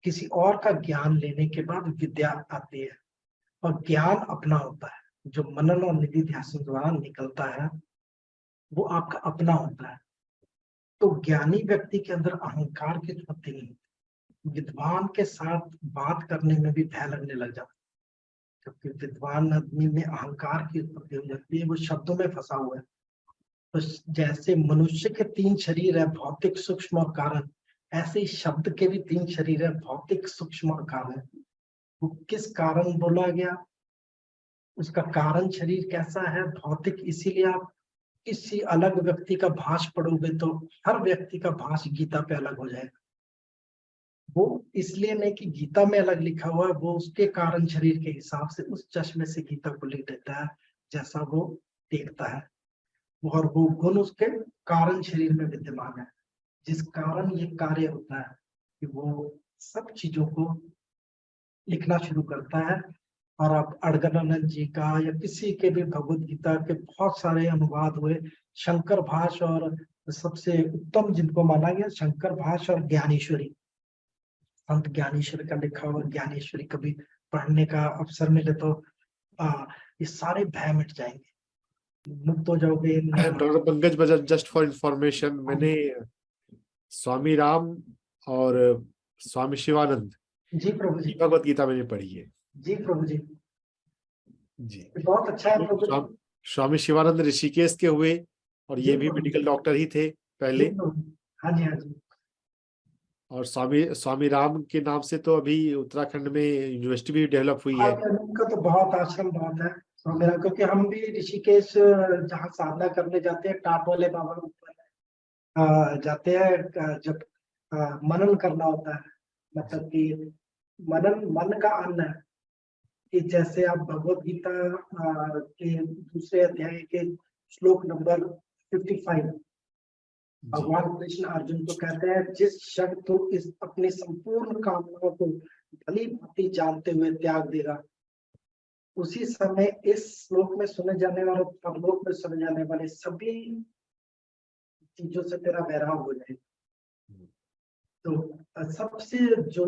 किसी और का ज्ञान लेने के बाद विद्या आती है, और ज्ञान अपना होता है। जो मनन और निधि ध्यान द्वारा निकलता है वो आपका अपना होता है। तो ज्ञानी व्यक्ति के अंदर अहंकार की उत्पत्ति नहीं होती। विद्वान के साथ बात करने में भी भय लगने लग जाता है, क्योंकि विद्वान आदमी में अहंकार की उत्पत्ति हो जाती है, वो शब्दों में फंसा हुआ है। तो जैसे मनुष्य के 3 शरीर है, भौतिक, सूक्ष्म और कारण, ऐसे ही शब्द के भी 3 शरीर है, भौतिक, सूक्ष्म और कारण। वो किस कारण बोला गया, उसका कारण शरीर कैसा है, भौतिक, इसीलिए आप किसी अलग व्यक्ति का भाष्य पढ़ोगे तो हर व्यक्ति का भाष्य गीता पे अलग हो जाएगा। वो इसलिए नहीं कि गीता में अलग लिखा हुआ है, वो उसके कारण शरीर के हिसाब से उस चश्मे से गीता को लिख देता है जैसा वो देखता है, और वो गुण उसके कारण शरीर में विद्यमान है, जिस कारण ये कार्य होता है कि वो सब चीजों को लिखना शुरू करता है। और अब अड़गड़ानंद जी का या किसी के भी भगवत गीता के बहुत सारे अनुवाद हुए, शंकर भाष्य, और सबसे उत्तम जिनको माना गया शंकर भाष्य और ज्ञानेश्वरी, संत ज्ञानेश्वर का लिखा हुआ ज्ञानेश्वरी कभी पढ़ने का अवसर मिले तो ये सारे भय मिट जाएंगे, मुक्त हो जाओगे। Doctor Pankaj Bajaj, just for information, मैंने स्वामी राम और स्वामी शिवानंद जी प्रभु जी। की भगवत गीता मैंने पढ़ी है। जी प्रभु जी। जी, बहुत अच्छा है प्रभु जी। स्वामी शिवानंद ऋषिकेश के हुए, और जी ये भी प्रभु जी। मेडिकल डॉक्टर ही थे जी पहले। प्रभु जी। हाँ जी, हाँ जी। और स्वामी स्वामी राम के नाम से तो अभी उत्तराखंड में यूनिवर्सिटी भी डेवलप हुई हाँ, है। उनका तो बहुत आश्रम बहुत है। और मेरा, क्योंकि हम भी ऋषिकेश जहाँ साधना करने जाते हैं, टाट वाले बाबा के ऊपर जाते हैं, जब मनन करना होता है, मतलब कि मनन मन का अन्न है। कि जैसे आप भगवत गीता के दूसरे अध्याय के श्लोक नंबर 55, जी भगवान कृष्ण अर्जुन को कहते हैं, जिस क्षण तू इस अपनी संपूर्ण कामनाओं को भली भांति जानते हुए त्याग देगा, उसी समय इस श्लोक में सुने जाने वाले, परलोक में सुने जाने वाले सभी चीजों से तेरा वैराग हो जाएगा। तो सबसे जो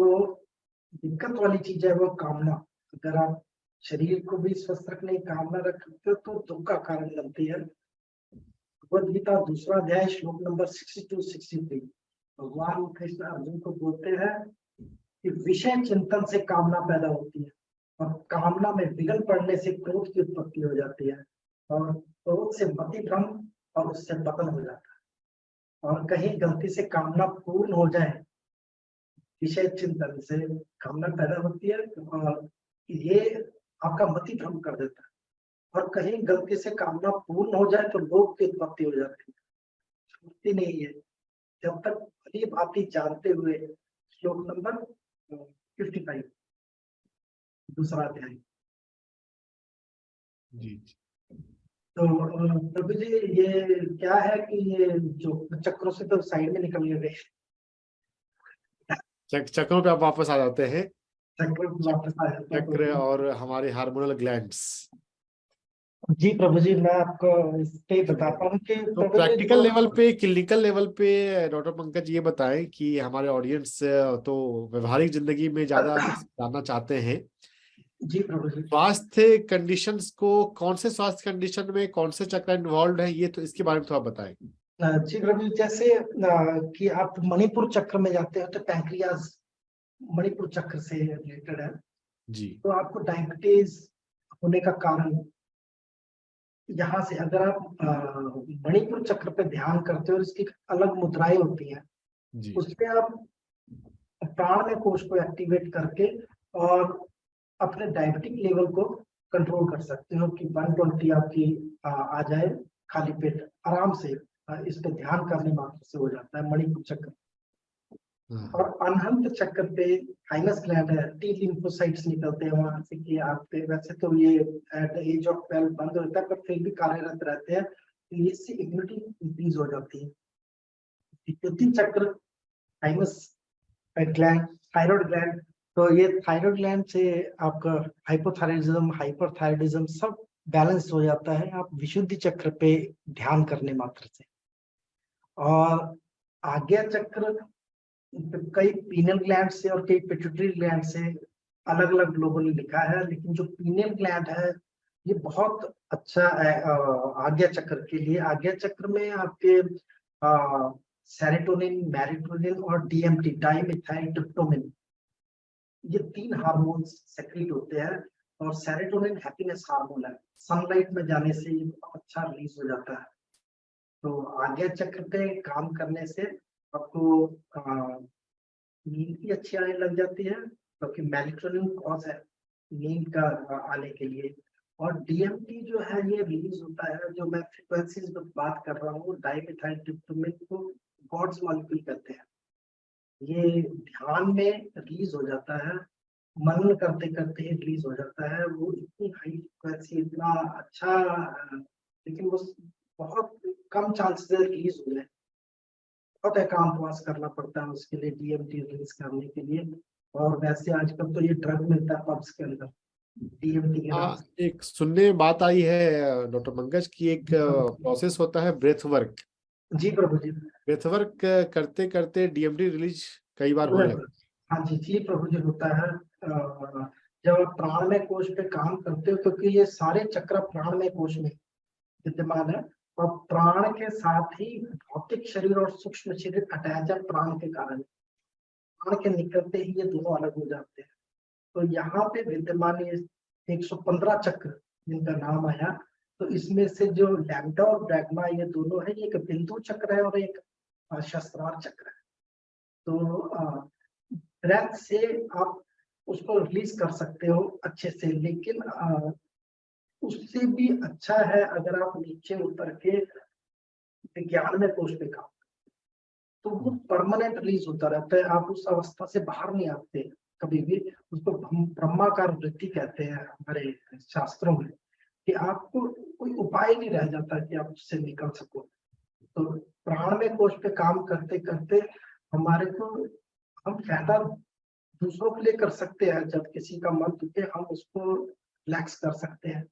दिक्कत वाली चीज है वो कामना। अगर आप शरीर को भी स्वस्थ रखने की कामना रखते हो तो दुख का कारण बनती है। भगवद गीता दूसरा अध्याय श्लोक नंबर 62-63, भगवान कृष्ण अर्जुन को बोलते हैं कि विषय चिंतन से कामना पैदा होती है, और कामना में विघ्न पड़ने से क्रोध की उत्पत्ति हो जाती है, और क्रोध से मति भ्रम, और उससे पतन हो जाता है। और कहीं गलती से कामना पूर्ण हो जाए, विषय चिंतन से कामना पैदा होती है, और ये आपका मति भ्रम कर देता है। और कहीं गलती से कामना पूर्ण हो जाए तो लोभ की उत्पत्ति हो जाती है, छूटती नहीं है जब तक भली भांति जानते हुए। श्लोक नंबर 55, दूसरा अध्याय। जी। तो प्रभु जी, ये क्या है कि ये जो चक्रों से तो साइड में निकल गए, चक्रों पे आप वापस आ जाते हैं। चक्र वापस आ जाता है चक्र तो। और हमारे हार्मोनल ग्लैंड्स। जी प्रभु जी, मैं आपको इस पे बताता हूँ कि तो प्रभु जी प्रैक्टिकल लेवल पे, क्लिनिकल लेवल पे डॉक्टर पंकज ये बताएं कि हमारे ऑडियंस तो व्यवहारिक जिंदगी में ज्यादा जानना चाहते हैं, जी प्रभु जी। स्वास्थ्य कंडीशंस को, कौन से स्वास्थ्य कंडीशन में कौन से चक्र इन्वॉल्व है, ये तो इसके बारे में थोड़ा बताएं। जी प्रभु जी, जैसे कि आप मणिपुर चक्र में जाते हो तो पैंक्रियाज मणिपुर चक्र से रिलेटेड है। जी तो आपको डायबिटीज होने का कारण यहाँ से, अगर आप मणिपुर चक्र पे ध्यान करते हो और इसकी अलग मुद्राएं होती हैं, जी उसपे आप प्राणमय कोश को एक्टिवेट करके और अपने डायबिटिक लेवल को कंट्रोल कर सकते हो कि 120 आपकी आ जाए खाली पेट आराम से। इस पे ध्यान करने मात्र से हो जाता है मणिपुर चक्र। और अनहंत चक्र पे थाइमस ग्लैंड है, टी लिम्फोसाइट्स निकलते हैं वहां से कि आपके, वैसे तो ये एट द एज ऑफ 12 बंद होता है, पर फिर भी कार्यरत रहते हैं, तो इससे इम्यूनिटी इंक्रीज हो जाती है। द्वितीय चक्र थाइमस ग्लैंड, थायराइड ग्लैंड, तो ये थायराइड ग्लैंड से आपका हाइपोथायराइडिज्म, हाइपरथायराइडिज्म सब बैलेंस हो जाता है आप विशुद्धि चक्र पे ध्यान करने मात्र से। और आज्ञा चक्र कई पीनल ग्लैंड से और कई पिट्यूटरी ग्लैंड से अलग अलग लोगों ने लिखा है, लेकिन जो पीनल ग्लैंड है ये बहुत अच्छा है आज्ञा चक्र के लिए। आज्ञा चक्र में आपके सेरोटोनिन, मेलाटोनिन और डीएमटी, डाइमिथाइल ट्रिप्टोमिन, ये 3 हार्मोन्स सेक्रेट होते हैं। और सेरोटोनिन हैप्पीनेस हार्मोन है, सनलाइट में जाने से ये बहुत अच्छा रिलीज हो जाता है। तो आज्ञा चक्र पे काम करने से आपको नींद भी अच्छी आने लग जाती है, क्योंकि मेलाटोनिन कॉज है नींद का आने के लिए। और डीएमटी जो है ये रिलीज होता है, जो मैं फ्रीक्वेंसीज में बात कर रहा हूँ, डाइमिथाइल ट्रिप्टोमेन को गॉड्स मॉलिक्यूल कहते हैं। ये ध्यान में रिलीज हो जाता है, मनन करते करते ही रिलीज हो जाता है। वो इतनी हाई फ्रीक्वेंसी, इतना अच्छा लेकिन वो बहुत कम चांसेस है रिलीज हो जाए। बहुत एकांतवास करना पड़ता है उसके लिए, डीएमटी रिलीज करने के लिए। और वैसे आजकल तो ये ड्रग मिलता है पब्स के अंदर, डीएमटी के नाम से। एक सुनने में बात आई है डॉक्टर पंकज की, एक प्रोसेस होता है ब्रेथ वर्क। जी प्रभु जी। ब्रेथ वर्क करते करते डीएमडी रिलीज कई बार होने लगा। हाँ जी जी प्रभु जी, होता है। जब आप प्राणमय कोश पे काम करते हो, क्योंकि ये सारे चक्र प्राणमय कोश में विद्यमान है, और प्राण के साथ ही भौतिक शरीर और सूक्ष्म शरीर अटैच है प्राण के कारण। प्राण के निकलते ही ये दोनों अलग हो जाते हैं। तो यहाँ पे विद्यमान ये 115 चक्र जिनका नाम आया, तो इसमें से जो लैम्डा और ब्रैग्मा ये दोनों है, एक बिंदु चक्र है और एक शस्त्रार चक्र है। तो ब्रेथ से आप उसको रिलीज कर सकते हो अच्छे से, लेकिन उससे भी अच्छा है अगर आप नीचे उतर के विज्ञान में कोष पे काम, तो वो परमानेंट रिलीज होता रहता है। आप उस अवस्था से बाहर नहीं आते कभी भी। उसको ब्रह्माकार वृत्ति कहते हैं हमारे शास्त्रों में, कि आपको कोई उपाय नहीं रह जाता कि आप उससे निकल सको। तो प्राण में कोष पे काम करते करते हमारे को, हम फायदा दूसरों के लिए कर सकते हैं। जब किसी का मन दुखे हम उसको रिलैक्स कर सकते हैं,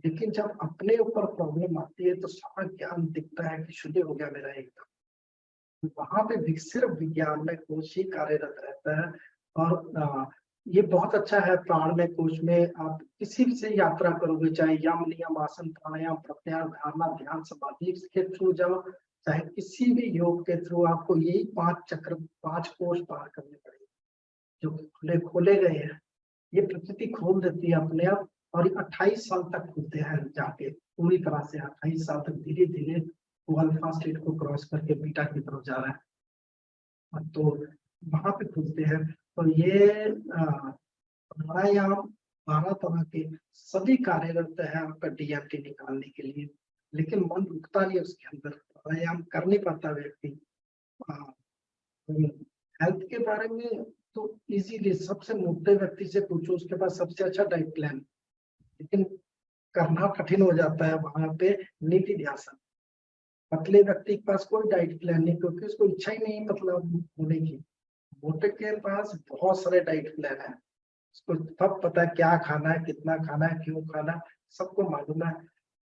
लेकिन जब अपने ऊपर प्रॉब्लम आती है तो सारा ज्ञान दिखता है कि शुद्ध हो गया मेरा एकदम। वहां पे सिर्फ विज्ञान में कोश ही कार्यरत रहता है। और ये बहुत अच्छा है। प्राण में कोश में आप किसी भी से यात्रा करोगे, चाहे यम नियम आसन प्राणायाम प्रत्याहार धारणा ध्यान समाधि के थ्रू जाओ, चाहे किसी भी योग के थ्रू, आपको यही 5 चक्र 5 कोश पार करने पड़ेंगे जो खुले खोले गए हैं। ये प्रकृति खोल देती है अपने आप, और ये 28 साल तक खुलते हैं जाके पूरी तरह से। 28 साल तक धीरे धीरे वो अल्फा स्टेट को क्रॉस करके बीटा की तरफ जा रहा है, तो वहां पे खुलते हैं। तो ये प्राणायाम 12 तरह के सभी कार्यरत है आपका डीएमटी निकालने के लिए, लेकिन मन रुकता नहीं उसके अंदर, प्राणायाम कर नहीं पाता व्यक्ति। हेल्थ के बारे में तो इजीली सबसे मोटे व्यक्ति से पूछो, उसके पास सबसे अच्छा डाइट प्लान, लेकिन करना कठिन हो जाता है वहां पे नीति ध्यान। पतले व्यक्ति के पास कोई डाइट प्लान नहीं, क्योंकि उसको इच्छा ही नहीं मतलब होने की। मोटे के पास बहुत सारे डाइट प्लान है, उसको सब पता है क्या खाना है, कितना खाना है, क्यों खाना है, सबको मालूम है।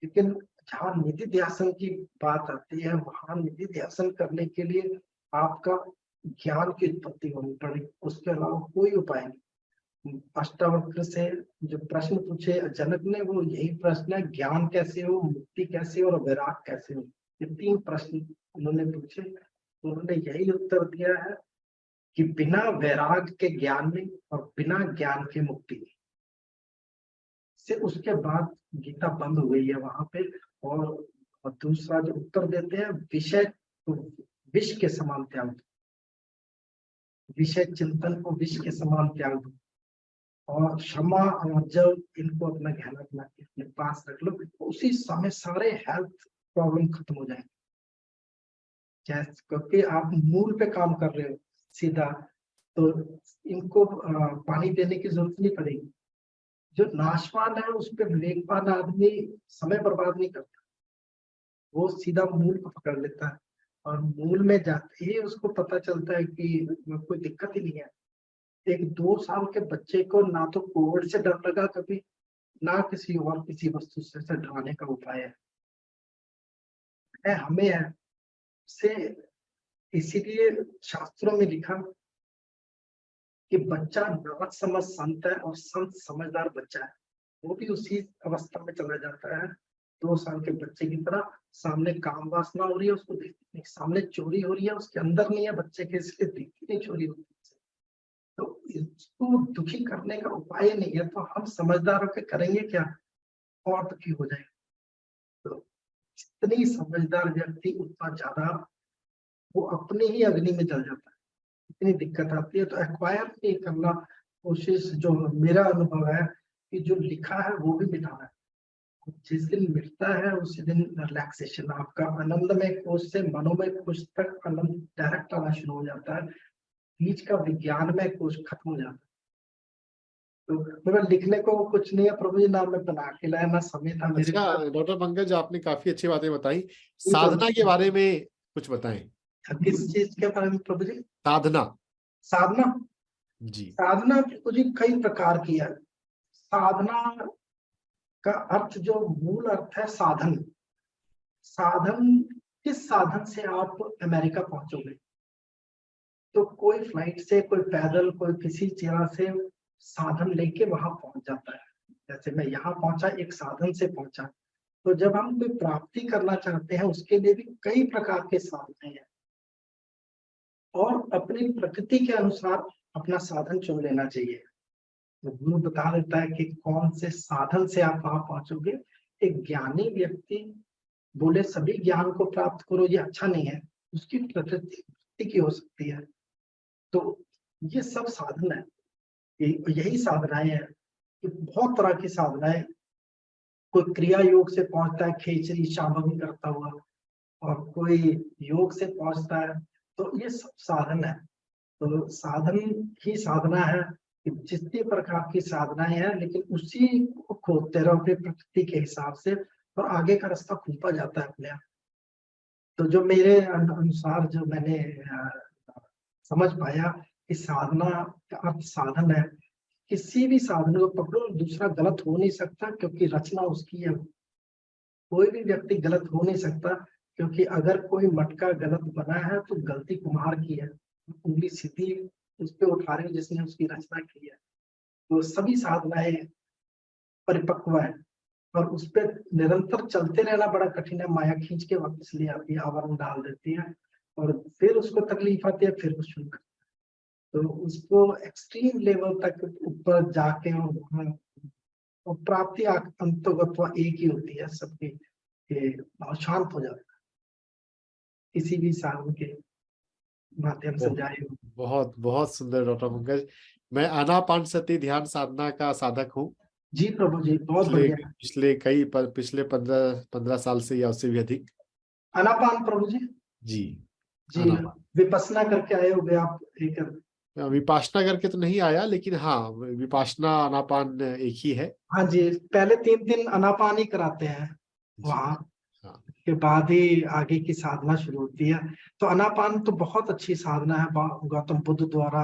लेकिन जहाँ निधि ध्यान की बात आती है, वहां निधि ध्यान करने के लिए आपका ज्ञान की उत्पत्ति होनी पड़ेगी, उसके अलावा कोई उपाय नहीं। अष्टावक्र से जो प्रश्न पूछे जनक ने, वो यही प्रश्न है, ज्ञान कैसे हो, मुक्ति कैसे हो और वैराग कैसे हो। ये 3 प्रश्न उन्होंने पूछे, उन्होंने यही उत्तर दिया है कि बिना वैराग के ज्ञान नहीं और बिना ज्ञान के मुक्ति नहीं। से उसके बाद गीता बंद हो गई है वहां पे। और दूसरा जो उत्तर देते हैं, विषय को विष के समान त्याग दो, विषय चिंतन को विष के समान त्याग दो, और क्षमा और जब इनको अपना ध्यान रखना अपने पास रख लो, उसी समय सारे हेल्थ प्रॉब्लम खत्म हो जाएंगे। क्योंकि आप मूल पे काम कर रहे हो सीधा, तो इनको पानी देने की जरूरत नहीं पड़ेगी। जो नाशवान है उस पर विवेकवान आदमी समय बर्बाद नहीं करता, वो सीधा मूल को पकड़ लेता है, और मूल में जाते ही उसको पता चलता है कि कोई दिक्कत ही नहीं है। एक 2 साल के बच्चे को ना तो कोविड से डर लगा कभी, ना किसी और किसी वस्तु से डराने का उपाय है हमें है से। इसीलिए शास्त्रों में लिखा कि बच्चा नाच समझ संत है और संत समझदार बच्चा है। वो भी उसी अवस्था में चला जाता है 2 साल के बच्चे की तरह। सामने काम वासना हो रही है, उसको दिखती नहीं, सामने चोरी हो रही है, उसके अंदर नहीं है बच्चे के, इसलिए दिखती नहीं चोरी होती है। तो इसको दुखी करने का उपाय नहीं है, तो हम समझदार होकर करेंगे क्या, और दुखी हो जाएंगे। तो जितनी समझदार व्यक्ति उतना ज्यादा वो अपने ही अग्नि में जल जाता है, इतनी दिक्कत आती है। तो एक्वायर नहीं करना कोशिश, जो मेरा अनुभव है कि जो लिखा है वो भी मिटाना है। जिस दिन मिटता है उसी दिन रिलैक्सेशन, आपका आनंदमय कोश से मनोमय कोश तक आनंद डायरेक्ट आना शुरू हो जाता है, बीच का विज्ञानमय कोश खत्म हो जाता है। तो मेरा लिखने को कुछ नहीं है प्रभु जी, ना मैं बना के लाया, ना समय था मेरे अच्छा पास। डॉक्टर पंकज, आपने काफी अच्छी बातें बताई। जी साधना प्रभु। के बारे में कुछ बताएं। किस चीज के बारे में प्रभु जी? साधना। साधना। जी। साधना प्रभु जी कई प्रकार की है। साधना का अर्थ, जो मूल अर्थ है साधन। साधन, किस साधन से आप अमेरिका पहुंचोगे? तो कोई फ्लाइट से, कोई पैदल, कोई किसी तरह से साधन लेके वहां पहुंच जाता है। जैसे मैं यहाँ पहुंचा, एक साधन से पहुंचा। तो जब हम कोई प्राप्ति करना चाहते हैं उसके लिए भी कई प्रकार के साधन हैं, और अपनी प्रकृति के अनुसार अपना साधन चुन लेना चाहिए। तो गुरु बता देता है कि कौन से साधन से आप वहां पहुंचोगे। एक ज्ञानी व्यक्ति बोले सभी ज्ञान को प्राप्त करो, ये अच्छा नहीं है, उसकी प्रकृति की हो सकती है। तो ये सब साधन है, यही साधनाएं हैं कि बहुत तरह की साधनाएं। कोई क्रिया योग से पहुंचता है, खेचरी शांभवी करता हुआ, और कोई योग से पहुंचता है। तो ये सब साधन है। तो साधन ही साधना है कि जितनी प्रकार की साधनाएं हैं, लेकिन उसी को खोजते रहो अपनी प्रकृति के हिसाब से, और आगे का रास्ता खुलता जाता है अपने आप। तो जो मेरे अनुसार जो मैंने समझ पाया कि साधना का अर्थ साधन है। किसी भी साधन को पकड़ो, दूसरा गलत हो नहीं सकता, क्योंकि रचना उसकी है। कोई भी व्यक्ति गलत हो नहीं सकता, क्योंकि अगर कोई मटका गलत बना है तो गलती कुम्हार की है, उंगली सीधी उस पे उठा रहे जिसने उसकी रचना की है। तो सभी साधनाएं परिपक्व है, और उस पर निरंतर चलते रहना बड़ा कठिन है। माया खींच के वापस ले आती है, आवरण डाल देती है, और फिर उसको तकलीफ आती है, फिर कुछ शुरू कर। तो उसको एक्सट्रीम लेवल तक ऊपर जाके, और प्राप्ति अंतोगत्वा एक ही होती है सबकी, कि शांत हो जाता है किसी भी साधन के माध्यम से जाए। बहुत बहुत सुंदर डॉक्टर पंकज। मैं आनापानसति ध्यान साधना का साधक हूँ। जी प्रभु जी, बहुत पिछले बढ़िया। पिछले पिछले 15 साल से या उससे भी अधिक। अनापान प्रभु जी। जी। जी, आनापान। विपස්සना करके आए होगे आप एक। विपासना करके तो नहीं आया, लेकिन हाँ, विपासना आनापान एक ही है। हाँ जी, पहले 3 दिन अनापान ही कराते हैं जी। वहां, हाँ। के बाद ही आगे की साधना शुरू होती है। तो अनापान तो बहुत अच्छी साधना है गौतम बुद्ध द्वारा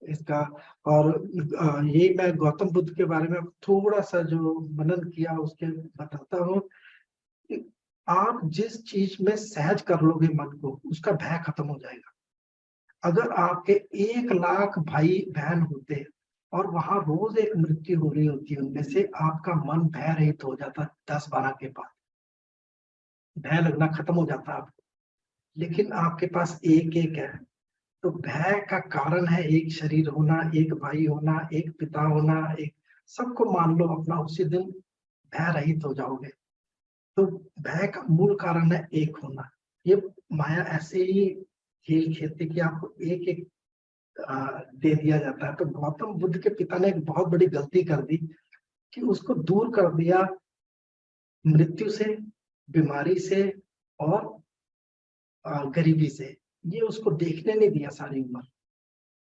इसका। और ये मैं गौतम बुद्ध के बारे में थोड़ा सा जो मनन किया उसके बताता हूँ कि आप जिस चीज में सहज कर लोगे मन को, उसका भय खत्म हो जाएगा। अगर आपके 1 लाख भाई बहन होते और वहां रोज एक मृत्यु हो रही होती है, उनमें से आपका मन भय रहित हो जाता 10-12 के बाद, भय लगना खत्म हो जाता है आपको। लेकिन आपके पास एक एक है, तो भय का कारण है एक शरीर होना, एक भाई होना, एक पिता होना, एक सबको मान लो अपना, उसी दिन भय रहित हो जाओगे। तो भय का मूल कारण है एक होना। ये माया ऐसे ही खेल खेलती कि आपको एक एक दे दिया जाता है। तो गौतम बुद्ध के पिता ने एक बहुत बड़ी गलती कर दी कि उसको दूर कर दिया मृत्यु से, बीमारी से, और गरीबी से। ये उसको देखने नहीं दिया सारी उम्र,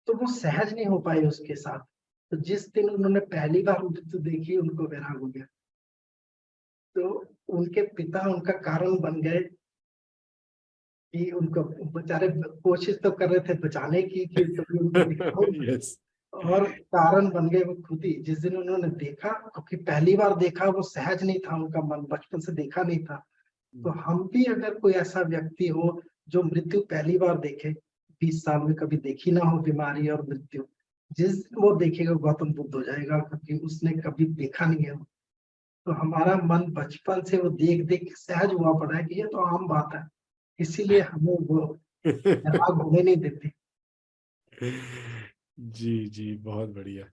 तो वो सहज नहीं हो पाए उसके साथ। तो जिस दिन उन्होंने पहली बार मृत्यु देखी, उनको वैराग हो गया। तो उनके पिता उनका कारण बन गए कि उनको बेचारे कोशिश तो कर रहे थे बचाने की कि कभी उनको दिखाओ, यस। और कारण बन गए वो खुद ही। जिस दिन उन्होंने देखा, क्योंकि पहली बार देखा, वो सहज नहीं था उनका मन, बचपन से देखा नहीं था। तो हम भी अगर कोई ऐसा व्यक्ति हो जो मृत्यु पहली बार देखे, 20 साल में कभी देखी ना हो बीमारी और मृत्यु, जिस दिन वो देखेगा गौतम बुद्ध हो जाएगा, क्योंकि उसने कभी देखा नहीं है। तो हमारा मन बचपन से वो देख देख के सहज हुआ पड़ा है कि ये तो आम बात है, इसीलिए हमें वो राग होने नहीं देते। जी जी, बहुत बढ़िया।